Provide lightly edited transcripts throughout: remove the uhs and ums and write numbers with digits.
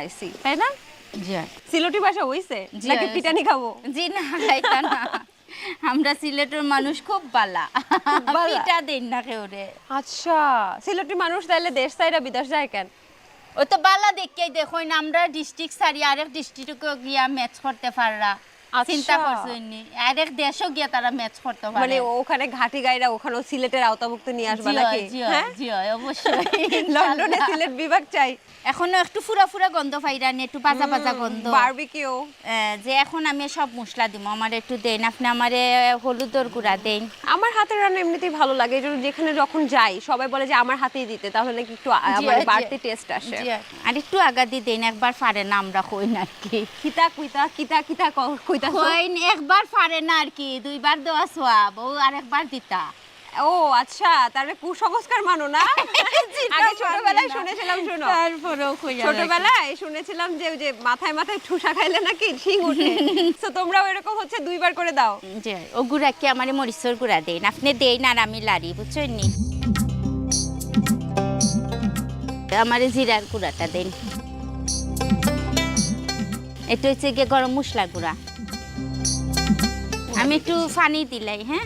আইছি তাই না? জি সিলেটি ভাষা হইছে নাকি পিটানি খাবো? জি না খাইতা না, আমরা সিলেটের মানুষ খুব বালা, পিটা দেন না কেউ রে। আচ্ছা, সিলেটি মানুষ তাইলে দেশ ছাইরা বিদেশ যায় কেন? ও তো বালা দেখেই দেখুন, আমরা ডিস্ট্রিক্ট সারি আরেক ডিস্ট্রিক্টে গিয়া ম্যাচ করতে পাররা, চিন্তা করছেননি আরেক দেশও গিয়া তারা ম্যাচ করতে পারে। মানে ওখানে ঘাটি গাইরা ওখানেও সিলেটের আওতাভুক্ত নিয়ে আসবা নাকি? জি অবশ্যই। লন্ডনে সিলেট বিভাগ চাই। এখনো একটু ফুরা ফুরা গন্ধ পাইরানি, একটু পাজা পাজা গন্ধ, বারবিকিউ। যে এখন আমি সব মশলা দিব, আমার একটু দেন, আপনি আমারে হলুদের গুঁড়া দেন। আমার হাতের রান্না এমনিতেই ভালো লাগে, এই জন্য যেখানে যখন যাই সবাই বলে যে আমার হাতেই দিতে, তাহলে নাকি একটু মানে বাড়তি টেস্ট আসে। আর একটু আগা দিয়ে দেন, একবার পারে না আমরা কই না আর কি। কিতা কইতা কিতা কিতা কইতা কইন একবার পারে না আর কি, দুইবার দেওয়া সোয়াব, ও আরেকবার দিতা। ও আচ্ছা, তারপরে কুসংস্কার মানো না? আগে ছোটবেলায় শুনেছিলাম, শুনো, তারপরেও কইয়া ছোটবেলায় শুনেছিলাম যে ওই যে মাথায় মাথায় ঠুসা খাইলে নাকি শিং ওঠে। তো তোমরাও এরকম হচ্ছে দুইবার করে দাও? জি, ও গুড়া কি আমারে মরিচের গুঁড়া দেন, আপনি দেন আর আমি লাড়ি, বুঝছেন নি? আমারে জিরার গুঁড়াটা দেন। এটা হচ্ছে গিয়ে গরম মশলা গুঁড়া, আমি একটু পানি দিলাই। হ্যাঁ,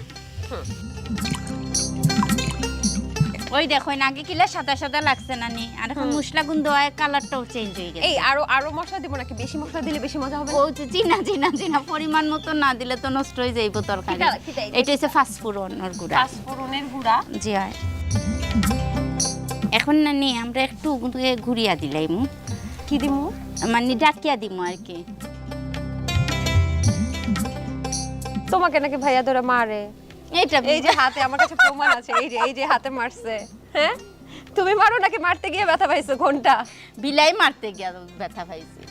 ওই দেখুন আগে কিলা সাদা সাদা লাগছে না নি, আর এখন মশলা গুঁড়ো হয়, কালারটাও চেঞ্জ হয়ে গেছে। এই আরো মশলা দিব নাকি? বেশি মশলা দিলে বেশি মজা হবে? ও জিনা জিনা জিনা পরিমাণ মতো না দিলে তো নষ্ট হয়ে যাইব তরকারি। এটা হচ্ছে ফাস্টফুডের গুঁড়া। ফাস্টফুডের গুঁড়া? জি হয়। এখন না নি আমরা একটু ঘুরিয়া দিলাইমু। কি দিমু? মানে ডাকিয়া দিমু আর কি। তোমাকে নাকি ভাইয়া ধরে মারে? এইটা এই যে হাতে আমার কাছে প্রমাণ আছে, এই যে হাতে মারছে। হ্যাঁ, তুমি মারো নাকি মারতে গিয়ে ব্যথা পাইছো? ঘন্টা বিলাই মারতে গিয়া ব্যথা পাইছি।